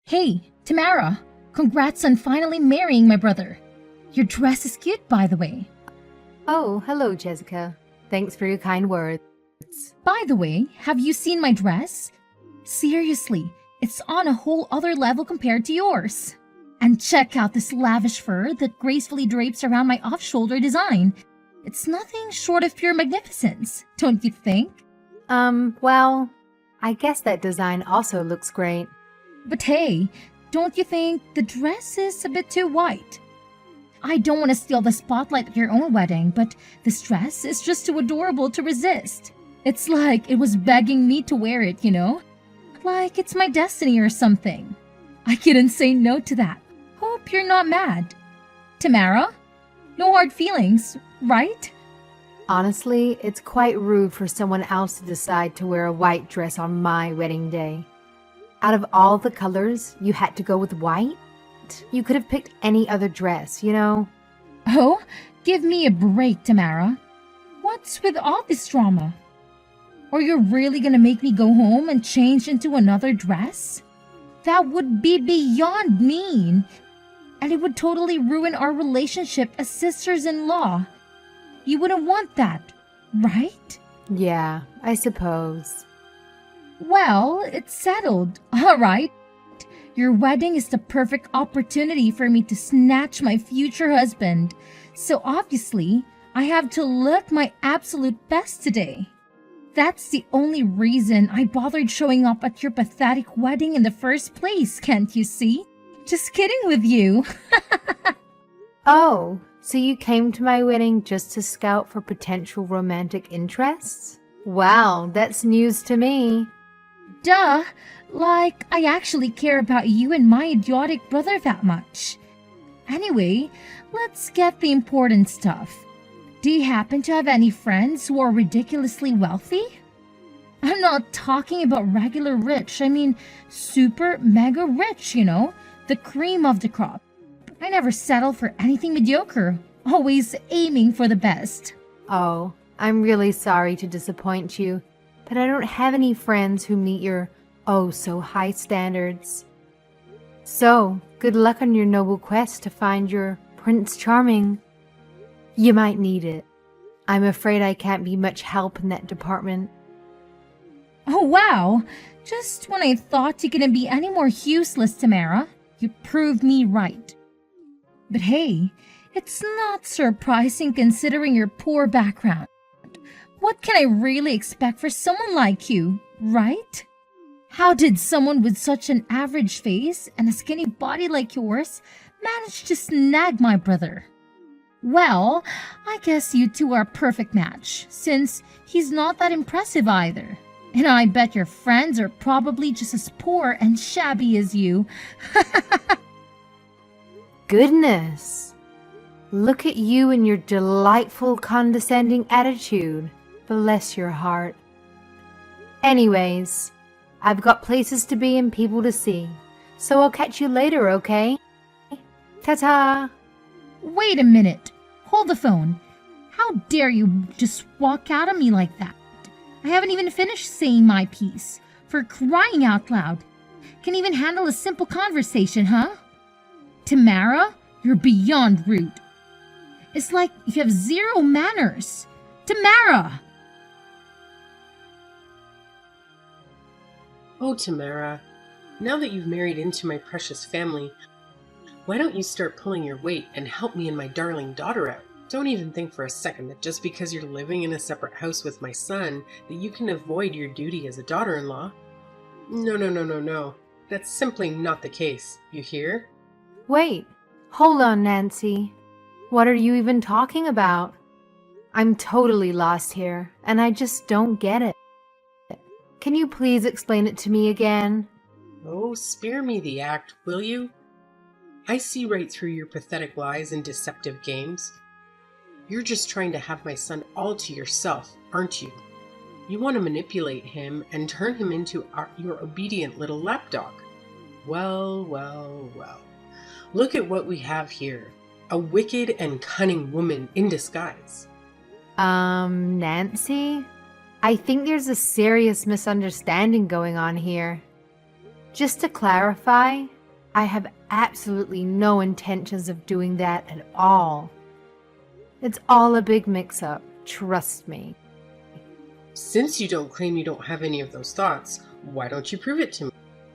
Hey, Tamara! Congrats on finally marrying my brother. Your dress is cute, by the way. Oh, hello, Jessica. Thanks for your kind words. By the way, have you seen my dress? Seriously, it's on a whole other level compared to yours. And check out this lavish fur that gracefully drapes around my off-shoulder design. It's nothing short of pure magnificence, don't you think? Well, I guess that design also looks great. But hey, don't you think the dress is a bit too white? I don't want to steal the spotlight at your own wedding, but this dress is just too adorable to resist. It's like it was begging me to wear it, you know? Like it's my destiny or something. I couldn't say no to that. Hope you're not mad. Tamara? No hard feelings, right? Honestly, it's quite rude for someone else to decide to wear a white dress on my wedding day. Out of all the colors, you had to go with white? You could have picked any other dress, you know? Oh, give me a break, Tamara. What's with all this drama? Or you're really gonna make me go home and change into another dress? That would be beyond mean. And it would totally ruin our relationship as sisters-in-law. You wouldn't want that, right? Yeah, I suppose. Well, it's settled, all right? Your wedding is the perfect opportunity for me to snatch my future husband. So obviously, I have to look my absolute best today. That's the only reason I bothered showing up at your pathetic wedding in the first place, can't you see? Just kidding with you. Oh, so you came to my wedding just to scout for potential romantic interests? Wow, that's news to me. Duh, like I actually care about you and my idiotic brother that much. Anyway, let's get the important stuff. Do you happen to have any friends who are ridiculously wealthy? I'm not talking about regular rich, I mean super mega rich, you know, the cream of the crop. I never settle for anything mediocre, always aiming for the best. Oh, I'm really sorry to disappoint you, but I don't have any friends who meet your oh-so-high standards. So, good luck on your noble quest to find your Prince Charming. You might need it. I'm afraid I can't be much help in that department. Oh wow, just when I thought you couldn't be any more useless, Tamara, you proved me right. But hey, it's not surprising considering your poor background. What can I really expect for someone like you, right? How did someone with such an average face and a skinny body like yours manage to snag my brother? Well, I guess you two are a perfect match, since he's not that impressive either. And I bet your friends are probably just as poor and shabby as you. Goodness! Look at you and your delightful condescending attitude. Bless your heart. Anyways, I've got places to be and people to see, so I'll catch you later, okay? Ta-ta! Wait a minute. Hold the phone. How dare you just walk out on me like that? I haven't even finished saying my piece. For crying out loud. Can't even handle a simple conversation, huh? Tamara, you're beyond rude. It's like you have zero manners. Tamara! Oh, Tamara, now that you've married into my precious family, why don't you start pulling your weight and help me and my darling daughter out? Don't even think for a second that just because you're living in a separate house with my son, that you can avoid your duty as a daughter-in-law. No. That's simply not the case, you hear? Wait, hold on, Nancy. What are you even talking about? I'm totally lost here, and I just don't get it. Can you please explain it to me again? Oh, spare me the act, will you? I see right through your pathetic lies and deceptive games. You're just trying to have my son all to yourself, aren't you? You want to manipulate him and turn him into your obedient little lapdog. Well. Look at what we have here. A wicked and cunning woman in disguise. Nancy? I think there's a serious misunderstanding going on here. Just to clarify, I have absolutely no intentions of doing that at all. It's all a big mix-up, trust me. Since you don't claim you don't have any of those thoughts, why don't you prove it to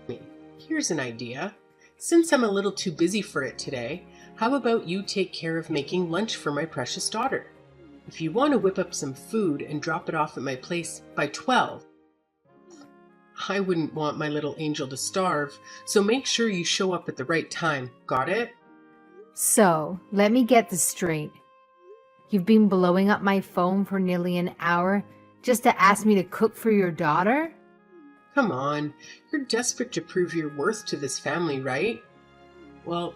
me? Here's an idea. Since I'm a little too busy for it today, how about you take care of making lunch for my precious daughter? If you want to whip up some food and drop it off at my place by 12, I wouldn't want my little angel to starve, so make sure you show up at the right time. Got it? So, let me get this straight. You've been blowing up my phone for nearly an hour just to ask me to cook for your daughter? Come on, you're desperate to prove your worth to this family, right? Well,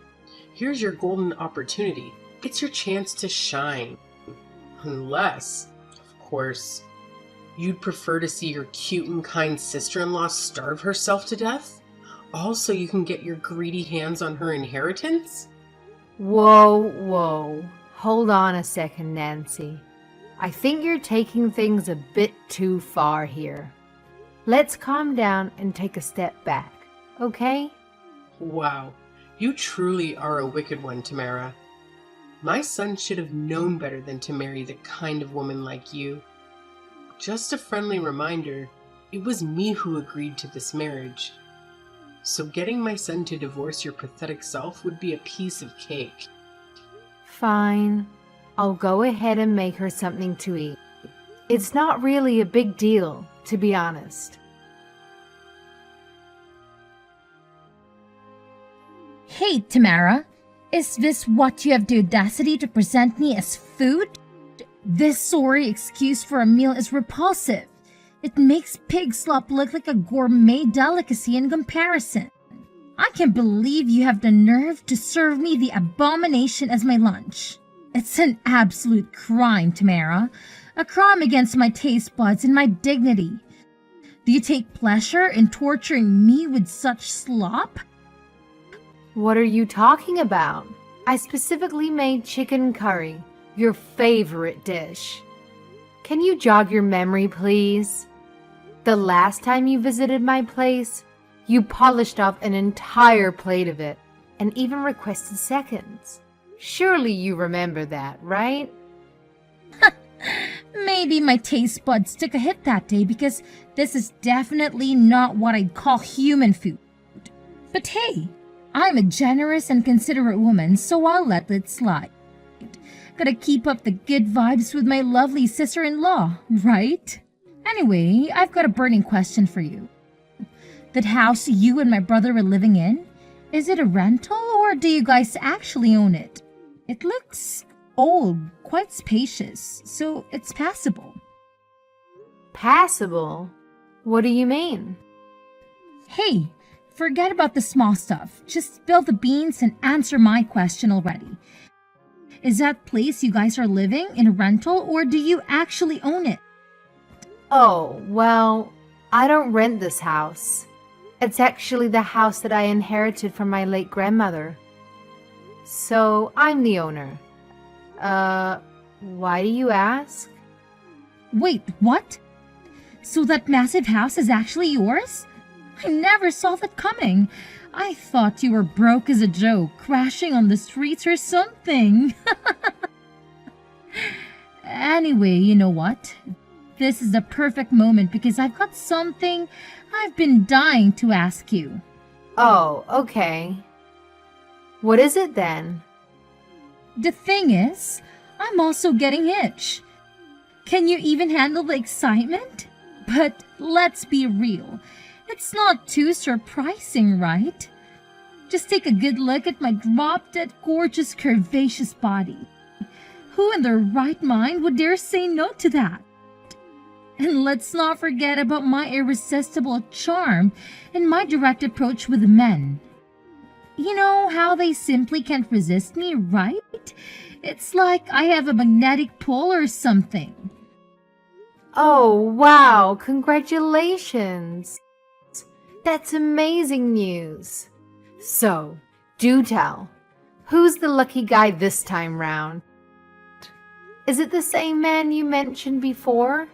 here's your golden opportunity. It's your chance to shine. Unless, of course, you'd prefer to see your cute and kind sister-in-law starve herself to death? All so you can get your greedy hands on her inheritance? Whoa. Hold on a second, Nancy. I think you're taking things a bit too far here. Let's calm down and take a step back, okay? Wow, you truly are a wicked one, Tamara. My son should have known better than to marry the kind of woman like you. Just a friendly reminder, it was me who agreed to this marriage. So getting my son to divorce your pathetic self would be a piece of cake. Fine. I'll go ahead and make her something to eat. It's not really a big deal, to be honest. Hey, Tamara, is this what you have the audacity to present me as food? This sorry excuse for a meal is repulsive. It makes pig slop look like a gourmet delicacy in comparison. I can't believe you have the nerve to serve me the abomination as my lunch. It's an absolute crime, Tamara. A crime against my taste buds and my dignity. Do you take pleasure in torturing me with such slop? What are you talking about? I specifically made chicken curry, your favorite dish. Can you jog your memory, please? The last time you visited my place, you polished off an entire plate of it and even requested seconds. Surely you remember that, right? Maybe my taste buds took a hit that day because this is definitely not what I'd call human food. But hey, I'm a generous and considerate woman, so I'll let it slide. Gotta keep up the good vibes with my lovely sister-in-law, right? Anyway, I've got a burning question for you. That house you and my brother are living in, is it a rental or do you guys actually own it? It looks old, quite spacious, so it's passable. Passable? What do you mean? Hey, forget about the small stuff. Just spill the beans and answer my question already. Is that place you guys are living in a rental or do you actually own it? Oh, well, I don't rent this house. It's actually the house that I inherited from my late grandmother. So, I'm the owner. Why do you ask? Wait, what? So that massive house is actually yours? I never saw that coming. I thought you were broke as a joke, crashing on the streets or something. Anyway, you know what? This is the perfect moment because I've got something I've been dying to ask you. Oh, okay. What is it then? The thing is, I'm also getting itch. Can you even handle the excitement? But let's be real. It's not too surprising, right? Just take a good look at my drop-dead gorgeous curvaceous body. Who in their right mind would dare say no to that? And let's not forget about my irresistible charm and my direct approach with men. You know how they simply can't resist me, right? It's like I have a magnetic pull or something. Oh, wow, congratulations. That's amazing news. So, do tell, who's the lucky guy this time round? Is it the same man you mentioned before?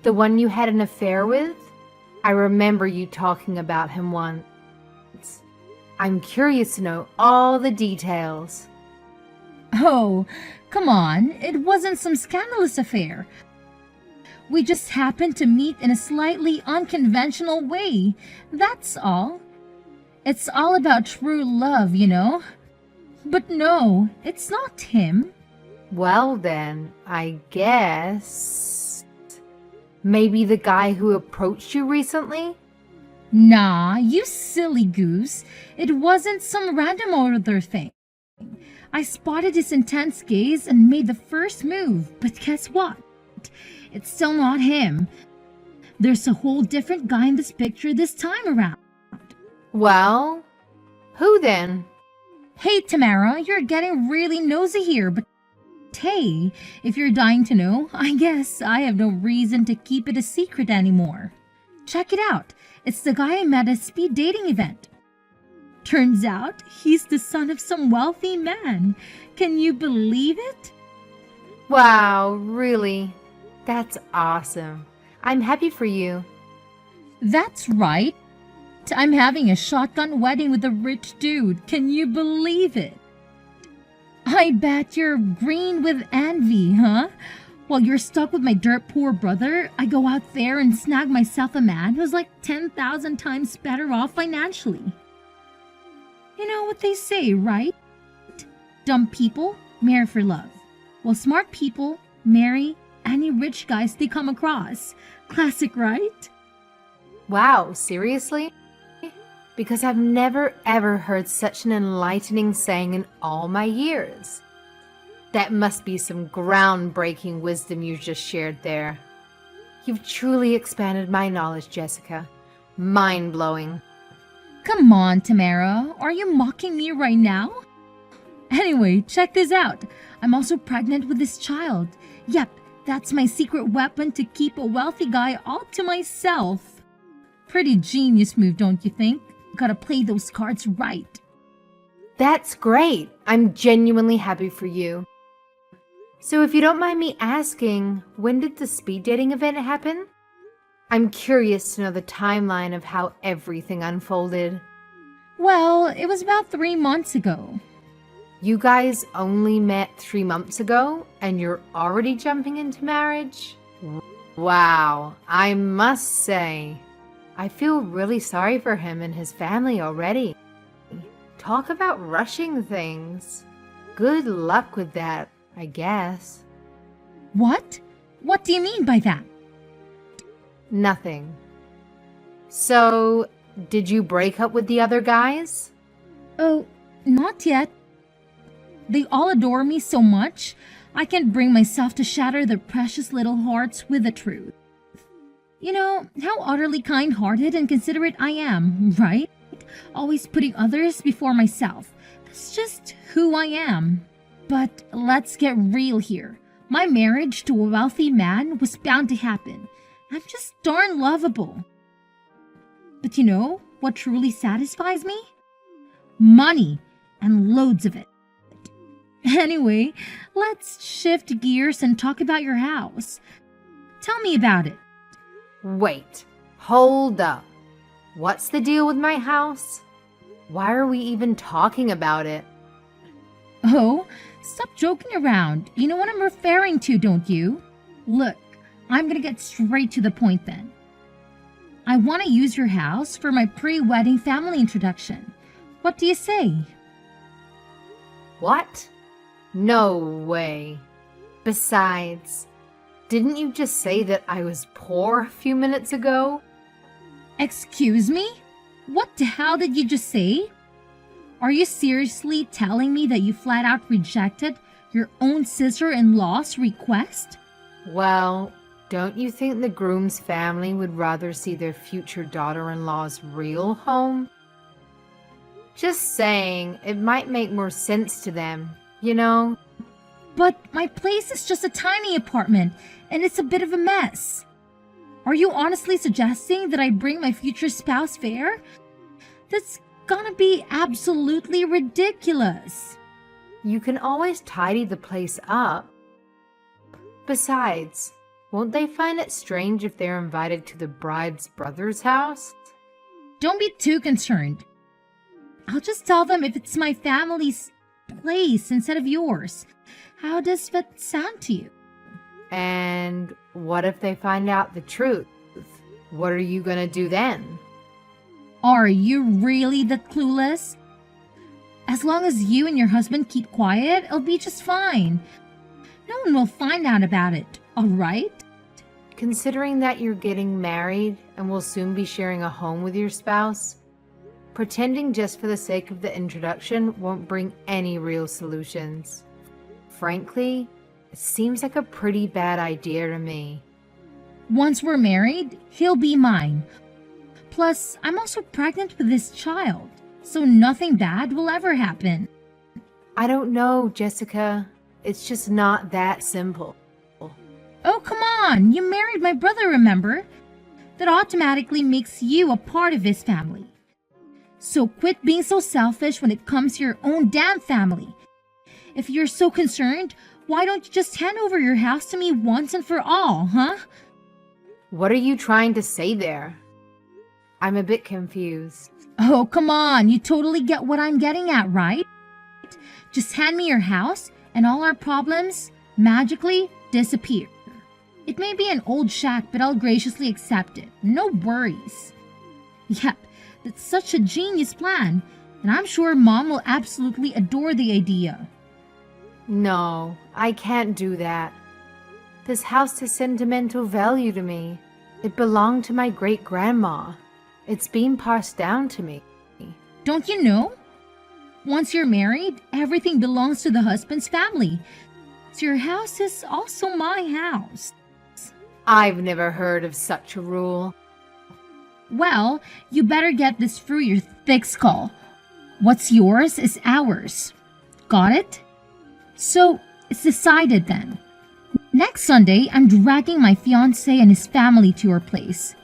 The one you had an affair with? I remember you talking about him once. I'm curious to know all the details. Oh, come on, it wasn't some scandalous affair. We just happened to meet in a slightly unconventional way, that's all. It's all about true love, you know? But no, it's not him. Well then, I guess... Maybe the guy who approached you recently? Nah, you silly goose. It wasn't some random other thing. I spotted his intense gaze and made the first move, but guess what? It's still not him. There's a whole different guy in this picture this time around. Well, who then? Hey, Tamara, you're getting really nosy here, but hey, if you're dying to know, I guess I have no reason to keep it a secret anymore. Check it out. It's the guy I met at a speed dating event. Turns out he's the son of some wealthy man. Can you believe it? Wow, really? That's awesome. I'm happy for you. That's right. I'm having a shotgun wedding with a rich dude. Can you believe it? I bet you're green with envy, huh? While you're stuck with my dirt poor brother, I go out there and snag myself a man who's like 10,000 times better off financially. You know what they say, right? Dumb people marry for love, while smart people marry any rich guys they come across. Classic, right? Wow, seriously? Because I've never ever heard such an enlightening saying in all my years. That must be some groundbreaking wisdom you just shared there. You've truly expanded my knowledge, Jessica. Mind-blowing. Come on, Tamara. Are you mocking me right now? Anyway, check this out. I'm also pregnant with this child. Yep, that's my secret weapon to keep a wealthy guy all to myself. Pretty genius move, don't you think? Gotta play those cards right. That's great. I'm genuinely happy for you. So if you don't mind me asking, when did the speed dating event happen? I'm curious to know the timeline of how everything unfolded. Well, it was about 3 months ago. You guys only met 3 months ago and you're already jumping into marriage? Wow, I must say, I feel really sorry for him and his family already. Talk about rushing things. Good luck with that, I guess. What? What do you mean by that? Nothing. So, did you break up with the other guys? Oh, not yet. They all adore me so much, I can't bring myself to shatter their precious little hearts with the truth. You know how utterly kind-hearted and considerate I am, right? Always putting others before myself. That's just who I am. But let's get real here. My marriage to a wealthy man was bound to happen. I'm just darn lovable. But you know what truly satisfies me? Money, and loads of it. Anyway, let's shift gears and talk about your house. Tell me about it. Wait, hold up. What's the deal with my house? Why are we even talking about it? Oh, stop joking around. You know what I'm referring to, don't you? Look, I'm gonna get straight to the point then. I want to use your house for my pre-wedding family introduction. What do you say? What? No way. Besides, didn't you just say that I was poor a few minutes ago? Excuse me? What the hell did you just say? Are you seriously telling me that you flat out rejected your own sister-in-law's request? Well, don't you think the groom's family would rather see their future daughter-in-law's real home? Just saying, it might make more sense to them, you know? But my place is just a tiny apartment, and it's a bit of a mess. Are you honestly suggesting that I bring my future spouse there? That's gonna be absolutely ridiculous. You can always tidy the place up. Besides, won't they find it strange if they're invited to the bride's brother's house? Don't be too concerned. I'll just tell them if it's my family's place instead of yours. How does that sound to you? And what if they find out the truth? What are you gonna do then? Are you really that clueless? As long as you and your husband keep quiet, it'll be just fine. No one will find out about it, alright? Considering that you're getting married and will soon be sharing a home with your spouse, pretending just for the sake of the introduction won't bring any real solutions. Frankly, it seems like a pretty bad idea to me. Once we're married, he'll be mine. Plus, I'm also pregnant with this child, so nothing bad will ever happen. I don't know, Jessica. It's just not that simple. Oh, come on! You married my brother, remember? That automatically makes you a part of his family. So quit being so selfish when it comes to your own damn family. If you're so concerned, why don't you just hand over your house to me once and for all, huh? What are you trying to say there? I'm a bit confused. Oh, come on. You totally get what I'm getting at, right? Just hand me your house and all our problems magically disappear. It may be an old shack, but I'll graciously accept it. No worries. Yep, that's such a genius plan, and I'm sure Mom will absolutely adore the idea. No, I can't do that. This house has sentimental value to me. It belonged to my great-grandma. It's been passed down to me. Don't you know? Once you're married, everything belongs to the husband's family. So your house is also my house. I've never heard of such a rule. Well, you better get this through your thick skull. What's yours is ours. Got it? So, it's decided then. Next Sunday, I'm dragging my fiancé and his family to your place.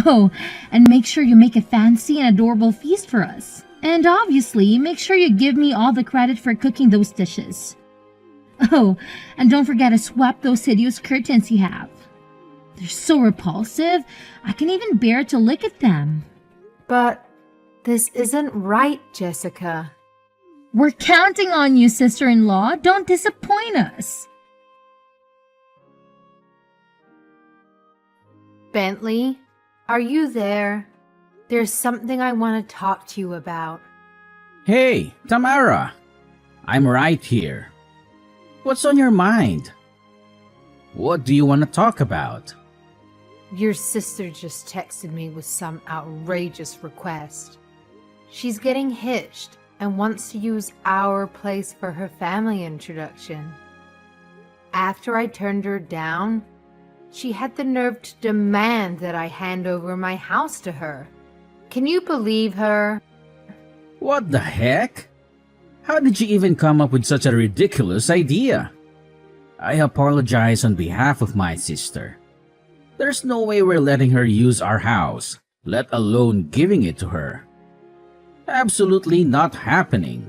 Oh, and make sure you make a fancy and adorable feast for us. And obviously, make sure you give me all the credit for cooking those dishes. Oh, and don't forget to swap those hideous curtains you have. They're so repulsive, I can't even bear to look at them. But this isn't right, Jessica. We're counting on you, sister-in-law. Don't disappoint us. Bentley, are you there? There's something I want to talk to you about. Hey, Tamara! I'm right here. What's on your mind? What do you want to talk about? Your sister just texted me with some outrageous request. She's getting hitched and wants to use our place for her family introduction. After I turned her down, she had the nerve to demand that I hand over my house to her. Can you believe her? What the heck? How did you even come up with such a ridiculous idea? I apologize on behalf of my sister. There's no way we're letting her use our house, let alone giving it to her. Absolutely not happening.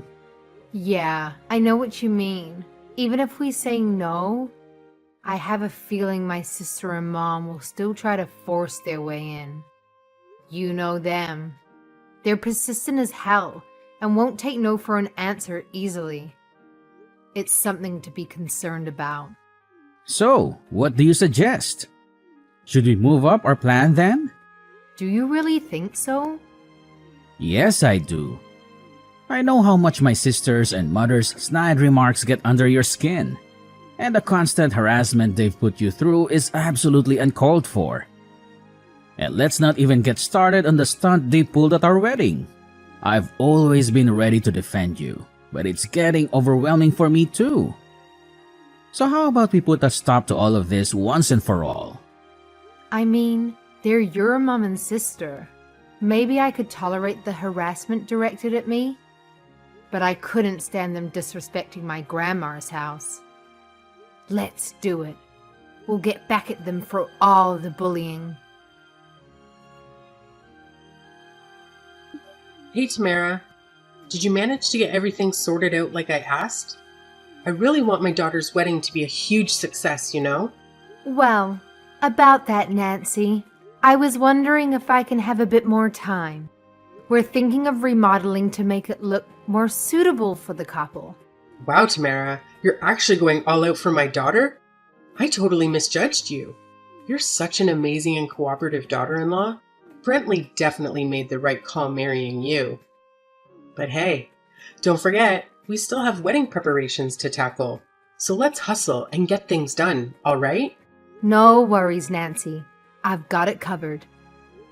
Yeah, I know what you mean. Even if we say no, I have a feeling my sister and mom will still try to force their way in. You know them. They're persistent as hell and won't take no for an answer easily. It's something to be concerned about. So, what do you suggest? Should we move up our plan then? Do you really think so? Yes, I do. I know how much my sisters and mother's snide remarks get under your skin, and the constant harassment they've put you through is absolutely uncalled for. And let's not even get started on the stunt they pulled at our wedding. I've always been ready to defend you, but it's getting overwhelming for me too. So how about we put a stop to all of this once and for all? I mean, they're your mom and sister. Maybe I could tolerate the harassment directed at me, but I couldn't stand them disrespecting my grandma's house. Let's do it. We'll get back at them for all the bullying. Hey Tamara, did you manage to get everything sorted out like I asked? I really want my daughter's wedding to be a huge success, you know? Well, about that, Nancy, I was wondering if I can have a bit more time. We're thinking of remodeling to make it look more suitable for the couple. Wow, Tamara, you're actually going all out for my daughter? I totally misjudged you. You're such an amazing and cooperative daughter-in-law. Brentley definitely made the right call marrying you. But hey, don't forget, we still have wedding preparations to tackle. So let's hustle and get things done, all right? No worries, Nancy. I've got it covered.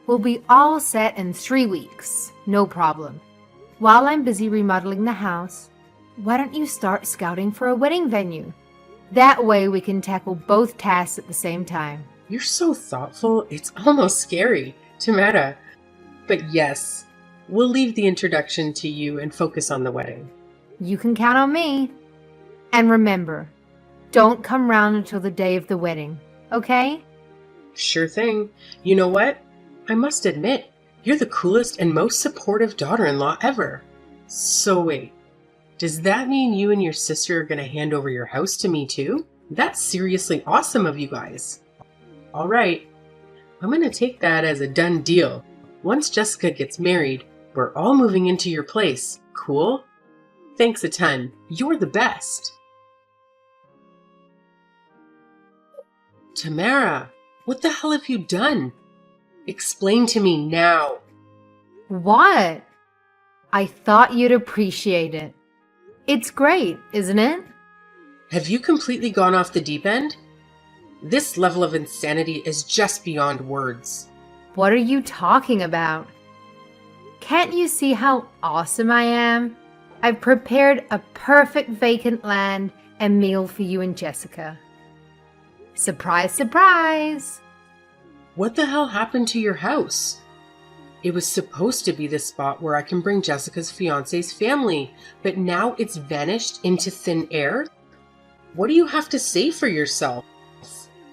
We'll be all set in 3 weeks. No problem. While I'm busy remodeling the house, why don't you start scouting for a wedding venue? That way we can tackle both tasks at the same time. You're so thoughtful, it's almost scary, Tamara. But yes, we'll leave the introduction to you and focus on the wedding. You can count on me. And remember, don't come round until the day of the wedding, okay? Sure thing. You know what? I must admit, you're the coolest and most supportive daughter-in-law ever. So wait, does that mean you and your sister are going to hand over your house to me too? That's seriously awesome of you guys. All right, I'm going to take that as a done deal. Once Jessica gets married, we're all moving into your place. Cool? Thanks a ton. You're the best. Tamara, what the hell have you done? Explain to me now. What? I thought you'd appreciate it. It's great, isn't it? Have you completely gone off the deep end? This level of insanity is just beyond words. What are you talking about? Can't you see how awesome I am? I've prepared a perfect vacant land and meal for you and Jessica. Surprise, surprise! What the hell happened to your house? It was supposed to be the spot where I can bring Jessica's fiance's family, but now it's vanished into thin air? What do you have to say for yourself?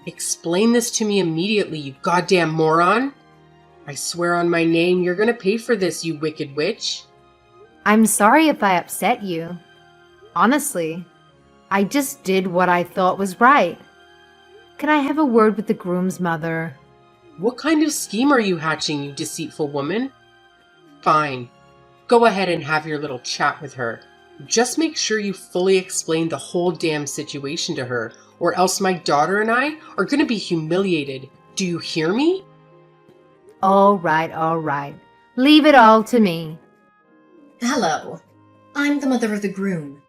Explain this to me immediately, you goddamn moron! I swear on my name, you're gonna pay for this, you wicked witch. I'm sorry if I upset you. Honestly, I just did what I thought was right. Can I have a word with the groom's mother? What kind of scheme are you hatching, you deceitful woman? Fine. Go ahead and have your little chat with her. Just make sure you fully explain the whole damn situation to her, or else my daughter and I are gonna be humiliated. Do you hear me? All right. Leave it all to me. Hello. I'm the mother of the groom.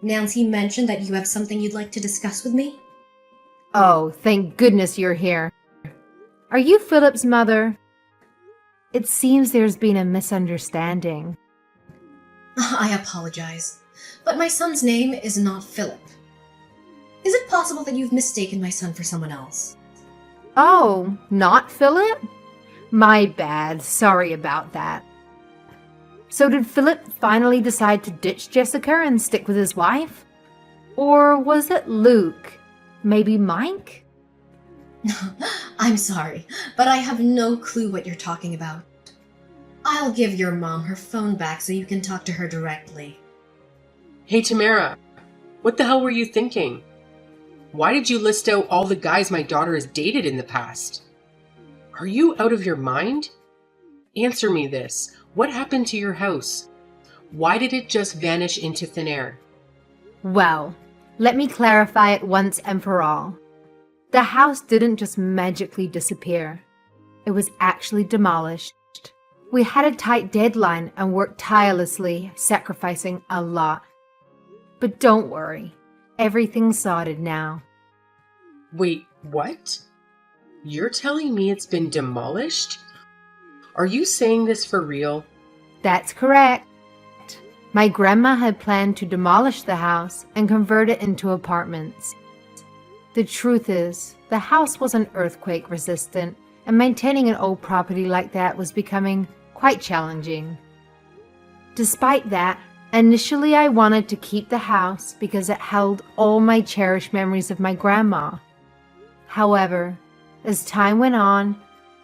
Nancy mentioned that you have something you'd like to discuss with me? Oh, thank goodness you're here. Are you Philip's mother? It seems there's been a misunderstanding. I apologize, but my son's name is not Philip. Is it possible that you've mistaken my son for someone else? Oh, not Philip? My bad. Sorry about that. So did Philip finally decide to ditch Jessica and stick with his wife? Or was it Luke? Maybe Mike? I'm sorry, but I have no clue what you're talking about. I'll give your mom her phone back so you can talk to her directly. Hey Tamara, what the hell were you thinking? Why did you list out all the guys my daughter has dated in the past? Are you out of your mind? Answer me this. What happened to your house? Why did it just vanish into thin air? Well, let me clarify it once and for all. The house didn't just magically disappear. It was actually demolished. We had a tight deadline and worked tirelessly, sacrificing a lot. But don't worry, everything's sorted now. Wait, what? You're telling me it's been demolished? Are you saying this for real? That's correct. My grandma had planned to demolish the house and convert it into apartments. The truth is, the house wasn't earthquake resistant, and maintaining an old property like that was becoming quite challenging. Despite that, initially I wanted to keep the house because it held all my cherished memories of my grandma. However, as time went on,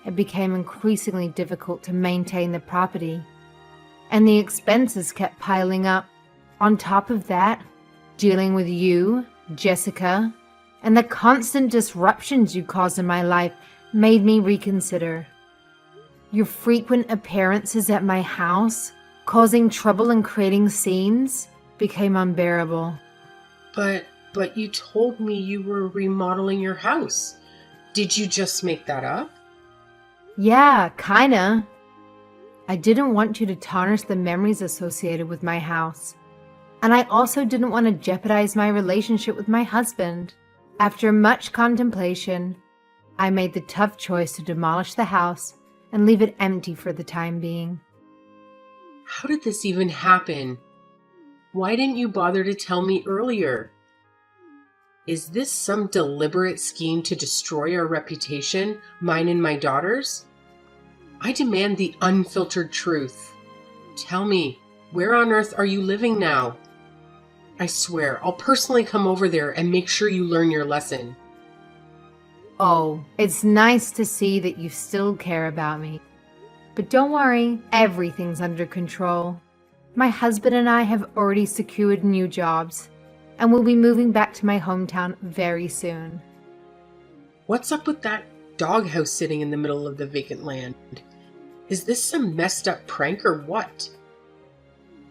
it became increasingly difficult to maintain the property, and the expenses kept piling up. On top of that, dealing with you, Jessica, and the constant disruptions you caused in my life made me reconsider. Your frequent appearances at my house, causing trouble and creating scenes, became unbearable. But you told me you were remodeling your house. Did you just make that up? Yeah, kinda. I didn't want you to tarnish the memories associated with my house. And I also didn't want to jeopardize my relationship with my husband. After much contemplation, I made the tough choice to demolish the house and leave it empty for the time being. How did this even happen? Why didn't you bother to tell me earlier? Is this some deliberate scheme to destroy our reputation, mine and my daughter's? I demand the unfiltered truth. Tell me, where on earth are you living now? I swear, I'll personally come over there and make sure you learn your lesson. Oh, it's nice to see that you still care about me. But don't worry, everything's under control. My husband and I have already secured new jobs, and we'll be moving back to my hometown very soon. What's up with that doghouse sitting in the middle of the vacant land? Is this some messed up prank or what?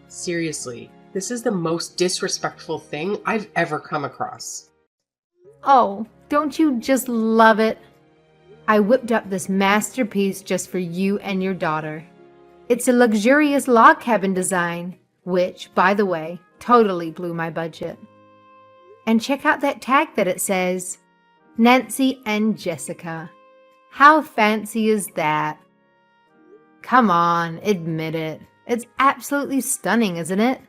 Seriously, this is the most disrespectful thing I've ever come across. Oh, don't you just love it? I whipped up this masterpiece just for you and your daughter. It's a luxurious log cabin design, which, by the way, totally blew my budget. And check out that tag that it says, Nancy and Jessica. How fancy is that? Come on, admit it. It's absolutely stunning, isn't it?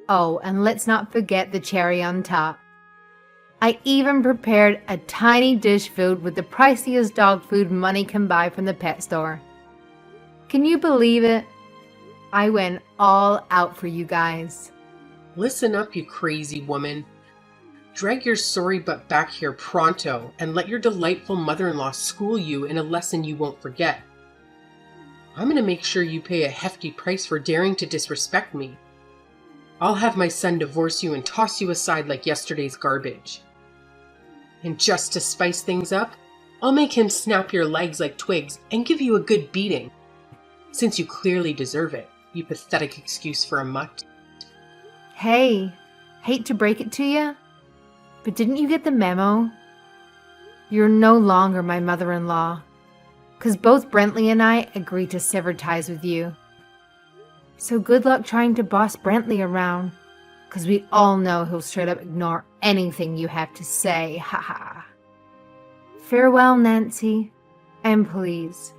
Oh, and let's not forget the cherry on top. I even prepared a tiny dish filled with the priciest dog food money can buy from the pet store. Can you believe it? I went all out for you guys. Listen up, you crazy woman. Drag your sorry butt back here pronto and let your delightful mother-in-law school you in a lesson you won't forget. I'm going to make sure you pay a hefty price for daring to disrespect me. I'll have my son divorce you and toss you aside like yesterday's garbage. And just to spice things up, I'll make him snap your legs like twigs and give you a good beating. Since you clearly deserve it, you pathetic excuse for a mutt. Hey, hate to break it to you, but didn't you get the memo? You're no longer my mother-in-law, because both Brentley and I agreed to sever ties with you. So good luck trying to boss Brentley around, because we all know he'll straight up ignore anything you have to say, haha. Farewell, Nancy, and please,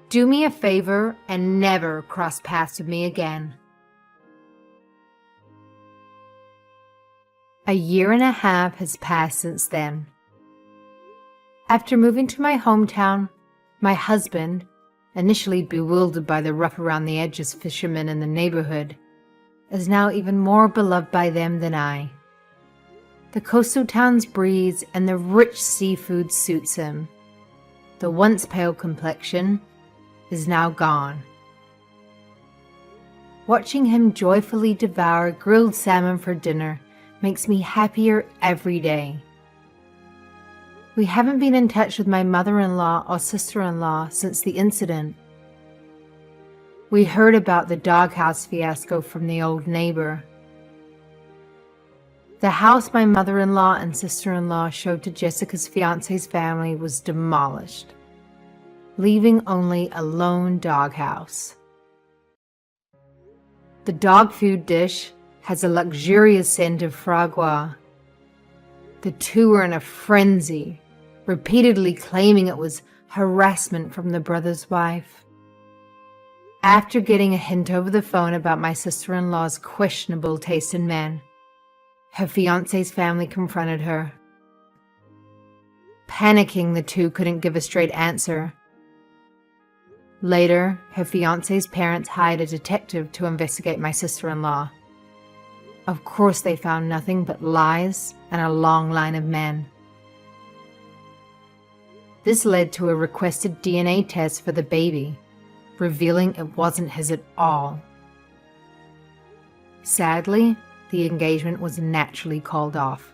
do me a favor and never cross paths with me again. A year and a half has passed since then. After moving to my hometown, my husband, initially bewildered by the rough around the edges fishermen in the neighborhood, is now even more beloved by them than I. The coastal town's breeze and the rich seafood suits him. The once pale complexion is now gone. Watching him joyfully devour grilled salmon for dinner makes me happier every day. We haven't been in touch with my mother-in-law or sister-in-law since the incident. We heard about the doghouse fiasco from the old neighbor. The house my mother-in-law and sister-in-law showed to Jessica's fiance's family was demolished, leaving only a lone doghouse. The dog food dish has a luxurious scent of foie gras. The two were in a frenzy, repeatedly claiming it was harassment from the brother's wife. After getting a hint over the phone about my sister-in-law's questionable taste in men, her fiancé's family confronted her. Panicking, the two couldn't give a straight answer. Later, her fiancé's parents hired a detective to investigate my sister-in-law. Of course, they found nothing but lies and a long line of men. This led to a requested DNA test for the baby, revealing it wasn't his at all. Sadly, the engagement was naturally called off.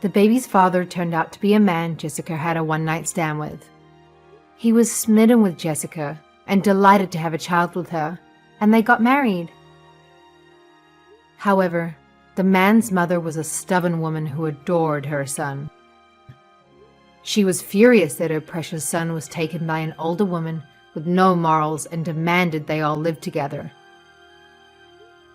The baby's father turned out to be a man Jessica had a one-night stand with. He was smitten with Jessica and delighted to have a child with her, and they got married. However, the man's mother was a stubborn woman who adored her son. She was furious that her precious son was taken by an older woman with no morals and demanded they all live together.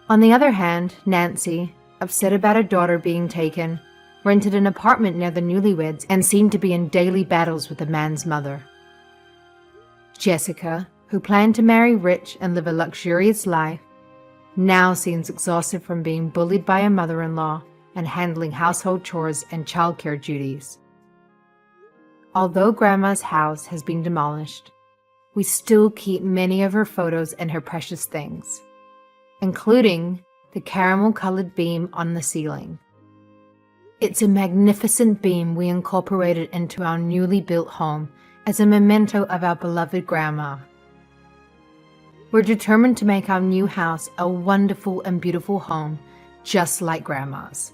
On the other hand, Nancy, upset about her daughter being taken, rented an apartment near the newlyweds and seemed to be in daily battles with the man's mother. Jessica, who planned to marry rich and live a luxurious life, now seems exhausted from being bullied by her mother-in-law and handling household chores and childcare duties. Although Grandma's house has been demolished, we still keep many of her photos and her precious things, including the caramel-colored beam on the ceiling. It's a magnificent beam we incorporated into our newly built home as a memento of our beloved Grandma. We're determined to make our new house a wonderful and beautiful home, just like Grandma's.